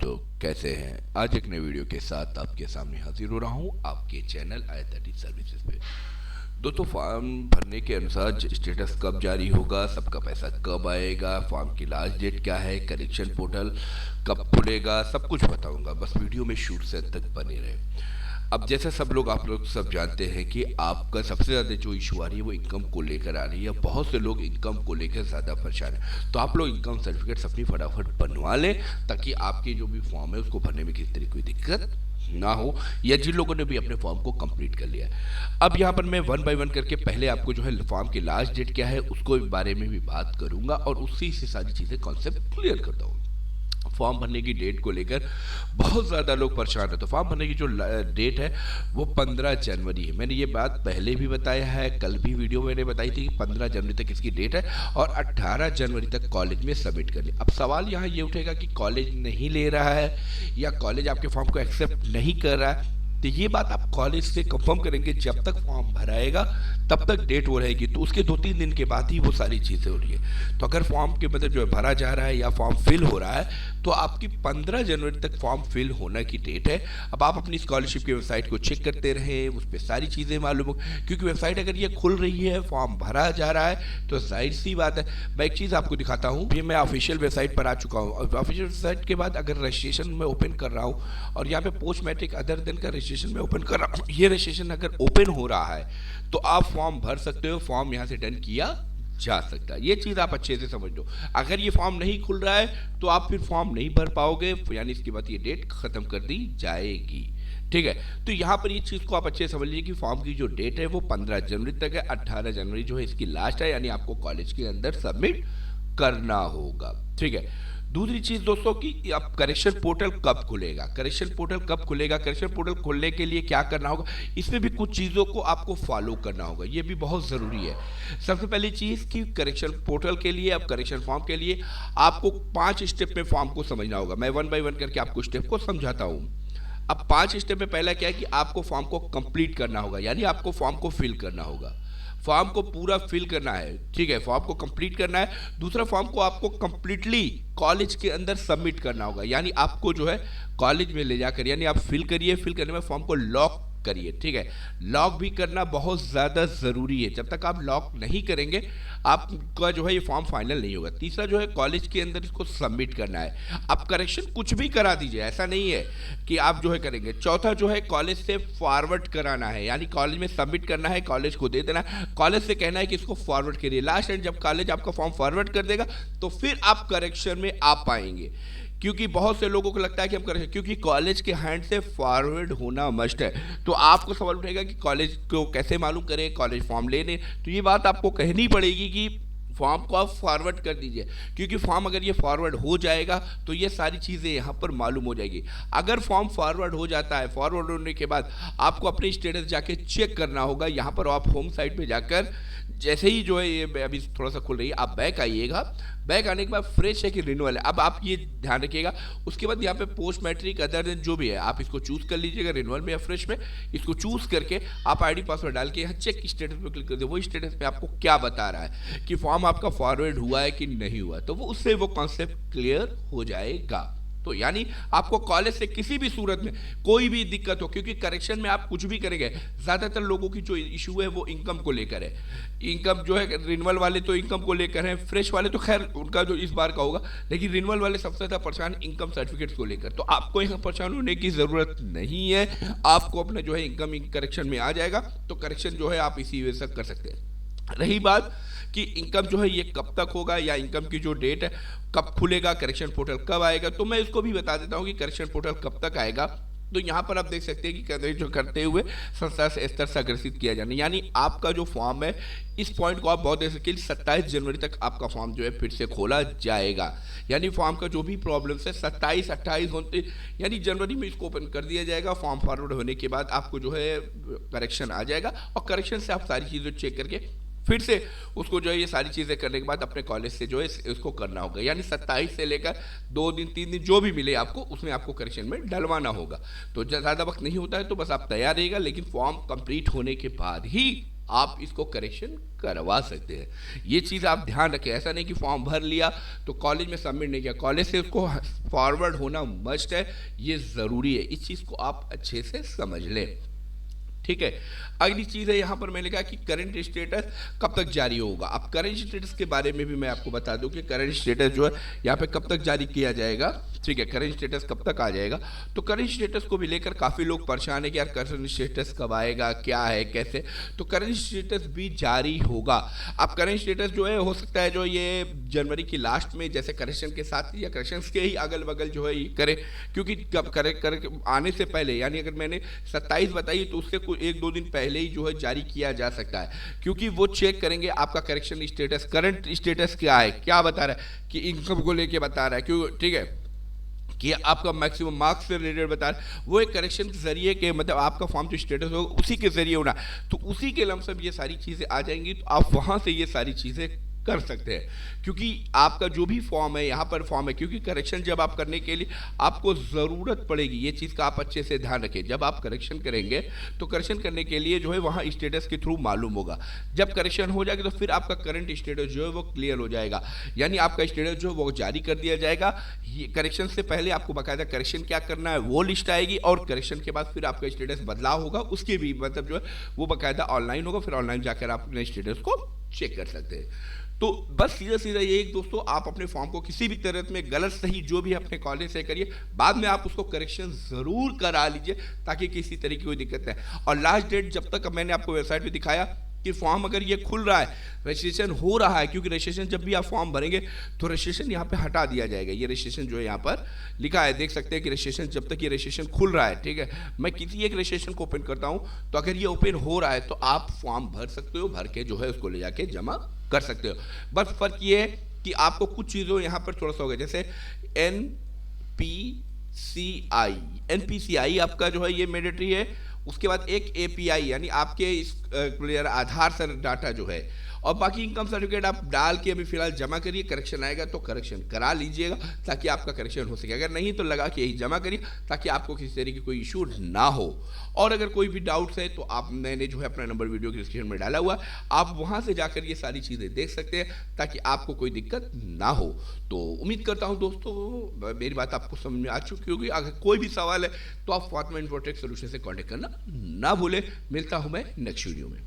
तो कैसे हैं? आज एक नए वीडियो के साथ आपके सामने हाजिर हो रहा हूँ आपके चैनल आई30 सर्विसेज पे। दोस्तों, फॉर्म भरने के अनुसार स्टेटस कब जारी होगा, सबका पैसा कब आएगा, फॉर्म की लास्ट डेट क्या है, करेक्शन पोर्टल कब खुलेगा, सब कुछ बताऊंगा। बस वीडियो में शूट से अंत तक बने रहे। अब जैसे आप लोग सब जानते हैं कि आपका सबसे ज़्यादा जो इशू आ रही है वो इनकम को लेकर आ रही है। बहुत से लोग इनकम को लेकर ज़्यादा परेशान हैं। तो आप लोग इनकम सर्टिफिकेट अपनी फटाफट बनवा लें ताकि आपकी जो भी फॉर्म है उसको भरने में किसी तरह कोई दिक्कत ना हो, या जिन लोगों ने भी अपने फॉर्म को कंप्लीट कर लिया है। अब यहाँ पर मैं वन बाय वन करके पहले आपको जो है फॉर्म की लास्ट डेट क्या है उसको बारे में भी बात करूंगा और उसी से सारी चीज़ें कॉन्सेप्ट क्लियर करता हूँ। फॉर्म भरने की डेट को लेकर बहुत ज़्यादा लोग परेशान हैं। तो फॉर्म भरने की जो डेट है वो 15 जनवरी है। मैंने ये बात पहले भी बताया है, कल भी वीडियो मैंने बताई थी कि 15 जनवरी तक इसकी डेट है और 18 जनवरी तक कॉलेज में सबमिट करनी। अब सवाल यहाँ ये उठेगा कि कॉलेज नहीं ले रहा है या कॉलेज आपके फॉर्म को एक्सेप्ट नहीं कर रहा है। तो ये बात आप कॉलेज से कंफर्म करेंगे। जब तक फॉर्म भराएगा तब तक डेट वो रहेगी, तो उसके 2-3 दिन के बाद ही वो सारी चीज़ें हो रही है। तो अगर फॉर्म के मतलब जो है भरा जा रहा है या फॉर्म फिल हो रहा है तो आपकी 15 जनवरी तक फॉर्म फिल होने की डेट है। अब आप अपनी स्कॉलरशिप की वेबसाइट को चेक करते रहें, उस पर सारी चीज़ें मालूम हो, क्योंकि वेबसाइट अगर ये खुल रही है, फॉर्म भरा जा रहा है तो जाहिर सी बात है। मैं एक चीज़ आपको दिखाता हूँ। ये मैं ऑफिशियल वेबसाइट पर आ चुका हूँ और ऑफिशियल वेबसाइट के बाद अगर रजिस्ट्रेशन में ओपन कर रहा हूँ और यहाँ पे पोस्ट मैट्रिक अदर दिन का रजिस्ट्रेशन में ओपन कर रहा हूँ, ये रजिस्ट्रेशन अगर ओपन हो रहा है तो आप फॉर्म भर सकते हो। फॉर्म यहाँ से डन किया जा सकता है। ये चीज़ आप अच्छे से समझ लो। अगर ये फॉर्म नहीं खुल रहा है तो आप फिर फॉर्म नहीं भर पाओगे, यानी इसके बाद ये डेट खत्म कर दी जाएगी। ठीक है, तो यहाँ पर ये चीज़ को आप अच्छे से समझ लीजिए कि फॉर्म की जो डेट है वो 15 जनवरी तक है। 18 जनवरी जो है इसकी लास्ट है, यानी आपको कॉलेज के अंदर सबमिट करना होगा। ठीक है, दूसरी चीज दोस्तों कि अब करेक्शन पोर्टल कब खुलेगा। करेक्शन पोर्टल कब खुलेगा, करेक्शन पोर्टल खोलने के लिए क्या करना होगा, इसमें भी कुछ चीज़ों को आपको फॉलो करना होगा। ये भी बहुत ज़रूरी है। सबसे पहली चीज़ कि करेक्शन पोर्टल के लिए, अब करेक्शन फॉर्म के लिए आपको 5 स्टेप में फॉर्म को समझना होगा। मैं वन बाय वन करके आपको स्टेप को समझाता हूँ। अब 5 स्टेप में पहला क्या है कि आपको फॉर्म को कंप्लीट करना होगा, यानी आपको फॉर्म को फिल करना होगा। फॉर्म को पूरा फिल करना है, ठीक है, फॉर्म को कंप्लीट करना है। दूसरा, फॉर्म को आपको कंप्लीटली कॉलेज के अंदर सबमिट करना होगा, यानी आपको जो है कॉलेज में ले जाकर, यानी आप फिल करिए, फिल करने में फॉर्म को लॉक करिए। ठीक है, लॉक भी करना बहुत ज़्यादा ज़रूरी है। जब तक आप लॉक नहीं करेंगे आपका जो है ये फॉर्म फाइनल नहीं होगा। तीसरा जो है कॉलेज के अंदर इसको सबमिट करना है। आप करेक्शन कुछ भी करा दीजिए, ऐसा नहीं है कि आप जो है करेंगे। चौथा जो है कॉलेज से फॉरवर्ड कराना है, यानी कॉलेज में सबमिट करना है, कॉलेज को दे देना है, कॉलेज से कहना है कि इसको फॉरवर्ड करिए। लास्ट एंड जब कॉलेज आपका फॉर्म फॉरवर्ड कर देगा तो फिर आप करेक्शन में आ पाएंगे। क्योंकि बहुत से लोगों को लगता है कि हम करें, क्योंकि कॉलेज के हैंड से फॉरवर्ड होना मस्ट है। तो आपको सवाल उठेगा कि कॉलेज को कैसे मालूम करें, कॉलेज फॉर्म लेने, तो ये बात आपको कहनी पड़ेगी कि फॉर्म को आप फॉरवर्ड कर दीजिए। क्योंकि फॉर्म अगर ये फॉरवर्ड हो जाएगा तो ये सारी चीज़ें यहाँ पर मालूम हो जाएगी। अगर फॉर्म फॉरवर्ड हो जाता है, फॉरवर्ड होने के बाद आपको अपने स्टेटस जाके चेक करना होगा। यहाँ पर आप होम साइट पे जाकर जैसे ही जो है ये अभी थोड़ा सा खुल रही है, आप बैक आइएगा। बैक आने के बाद फ्रेश है कि रिन्यूअल है, अब आप ये ध्यान रखिएगा। उसके बाद यहाँ पे पोस्ट मैट्रिक अदर दिन जो भी है आप इसको चूज़ कर लीजिएगा, रिन्यूअल में या फ्रेश में। इसको चूज़ करके आप आईडी पासवर्ड डाल के यहाँ चेक स्टेटस पे क्लिक कर दे। वो स्टेटस पे आपको क्या बता रहा है कि फॉर्म आपका फॉरवर्ड हुआ है कि नहीं हुआ, तो वो उससे वो कॉन्सेप्ट क्लियर हो जाएगा। तो यानी आपको कॉलेज से किसी भी सूरत में कोई भी दिक्कत हो, क्योंकि करेक्शन में आप कुछ भी करेंगे, ज़्यादातर लोगों की जो इशू है वो इनकम को लेकर है। इनकम जो है, रिन्यूअल वाले तो इनकम को लेकर है, फ्रेश वाले तो खैर उनका जो इस बार का होगा, लेकिन रिन्यूअल वाले सबसे ज़्यादा परेशान इनकम सर्टिफिकेट्स को लेकर। तो आपको यहाँ परेशान होने की ज़रूरत नहीं है। आपको अपना जो है इनकम करेक्शन में आ जाएगा, तो करेक्शन जो है आप इसी वजह से कर सकते हैं। रही बात कि इनकम जो है ये कब तक होगा या इनकम की जो डेट है कब खुलेगा, करेक्शन पोर्टल कब आएगा, तो मैं इसको भी बता देता हूँ कि करेक्शन पोर्टल कब तक आएगा। तो यहाँ पर आप देख सकते हैं कि जो करते हुए संस्था से स्तर से अग्रसित किया जाना, यानी आपका जो फॉर्म है इस पॉइंट को आप बहुत देख सकते हैं 27 जनवरी तक आपका फॉर्म जो है फिर से खोला जाएगा। यानी फॉर्म का जो भी प्रॉब्लम्स है 27, 28 होते, यानी जनवरी में इसको ओपन कर दिया जाएगा। फॉर्म फॉरवर्ड होने के बाद आपको जो है करेक्शन आ जाएगा और करेक्शन से आप सारी चीज़ें चेक करके फिर से उसको जो है ये सारी चीज़ें करने के बाद अपने कॉलेज से जो है इसको करना होगा। यानी 27 से लेकर 2 दिन 3 दिन जो भी मिले आपको उसमें आपको करेक्शन में डलवाना होगा। तो ज़्यादा वक्त नहीं होता है, तो बस आप तैयार रहिएगा। लेकिन फॉर्म कंप्लीट होने के बाद ही आप इसको करेक्शन करवा सकते हैं। ये चीज़ आप ध्यान रखें, ऐसा नहीं कि फॉर्म भर लिया तो कॉलेज में सबमिट नहीं किया, कॉलेज से उसको फॉरवर्ड होना मस्ट है, ये ज़रूरी है। इस चीज़ को आप अच्छे से समझ लें, ठीक है। अगली चीज़ है यहाँ पर मैंने कहा कि करंट स्टेटस कब तक जारी होगा। अब करंट स्टेटस के बारे में भी मैं आपको बता दूं कि करंट स्टेटस जो है यहाँ पे कब तक जारी किया जाएगा, ठीक है। करंट स्टेटस कब तक आ जाएगा, तो करंट स्टेटस को भी लेकर काफ़ी लोग परेशान है कि यार करंट स्टेटस कब आएगा, क्या है, कैसे। तो करंट स्टेटस भी जारी होगा। अब करंट स्टेटस जो है हो सकता है जो ये जनवरी की लास्ट में जैसे करेक्शन के साथ या करेक्शन के ही अगल बगल जो है ये करे, क्योंकि कब करे आने से पहले, यानी अगर मैंने 27 बताई तो उससे एक दो दिन पहले ही जो है जारी किया जा सकता है, क्योंकि वो चेक करेंगे आपका करेक्शन स्टेटस, करंट स्टेटस क्या है, क्या बता रहा है कि इनकम को लेके बता रहा है, क्यों, ठीक है, कि आपका मैक्सिमम मार्क्स से रिलेटेड बता रहा है, वो एक करेक्शन के जरिए के मतलब आपका फॉर्म जो स्टेटस होगा उसी के जरिए होना, तो उसी के लमसम ये सारी चीज़ें आ जाएंगी, तो आप वहाँ से ये सारी चीज़ें कर सकते हैं। क्योंकि आपका जो भी फॉर्म है यहाँ पर फॉर्म है, क्योंकि करेक्शन जब आप करने के लिए आपको ज़रूरत पड़ेगी, ये चीज़ का आप अच्छे से ध्यान रखें। जब आप करेक्शन करेंगे तो करेक्शन करने के लिए जो है वहाँ स्टेटस के थ्रू मालूम होगा। जब करेक्शन हो जाएगा तो फिर आपका करंट स्टेटस जो है वो क्लियर हो जाएगा, यानी आपका स्टेटस जो है वो जारी कर दिया जाएगा। ये करेक्शन से पहले आपको बाकायदा करेक्शन क्या करना है वो लिस्ट आएगी, और करेक्शन के बाद फिर आपका स्टेटस बदलाव होगा, उसके भी मतलब जो है वो बाकायदा ऑनलाइन होगा, फिर ऑनलाइन जाकर आप अपने स्टेटस को चेक कर सकते हैं। तो बस सीधा सीधा ये दोस्तों, आप अपने फॉर्म को किसी भी तरह में गलत सही जो भी अपने कॉलेज से करिए, बाद में आप उसको करेक्शन ज़रूर करा लीजिए ताकि किसी तरह की कोई दिक्कत नहीं। और लास्ट डेट जब तक मैंने आपको वेबसाइट पे दिखाया कि फॉर्म अगर ये खुल रहा है, रजिस्ट्रेशन हो रहा है, क्योंकि रजिस्ट्रेशन जब भी आप फॉर्म भरेंगे तो रजिस्ट्रेशन यहाँ पे हटा दिया जाएगा। ये रजिस्ट्रेशन जो है यहाँ पर लिखा है, देख सकते हैं कि रजिस्ट्रेशन जब तक ये रजिस्ट्रेशन खुल रहा है, ठीक है। मैं किसी एक रजिस्ट्रेशन को ओपन करता हूँ, तो अगर ये ओपन हो रहा है तो आप फॉर्म भर सकते हो, भर के जो है उसको ले जाके जमा कर सकते हो। बस फर्क ये है कि आपको कुछ चीज़ों यहाँ पर थोड़ा सा होगा, जैसे NPCI आपका जो है ये मैंडेटरी है। उसके बाद एक API यानी आपके इस आधार से डाटा जो है, और बाकी इनकम सर्टिफिकेट आप डाल के अभी फिलहाल जमा करिए, करेक्शन आएगा तो करेक्शन करा लीजिएगा ताकि आपका करेक्शन हो सके, अगर नहीं तो लगा के यही जमा करिए ताकि आपको किसी तरीके की कोई इशू ना हो। और अगर कोई भी डाउट्स है तो आप, मैंने जो है अपना नंबर वीडियो के डिस्क्रिप्शन में डाला हुआ, आप वहाँ से जाकर ये सारी चीज़ें देख सकते हैं ताकि आपको कोई दिक्कत ना हो। तो उम्मीद करता हूँ दोस्तों मेरी बात आपको समझ में आ चुकी होगी। अगर कोई भी सवाल है तो आप फातिमा इन्फोटेक सोल्यूशन से कॉन्टेक्ट करना ना भूलें। मिलता हूँ मैं नेक्स्ट वीडियो में।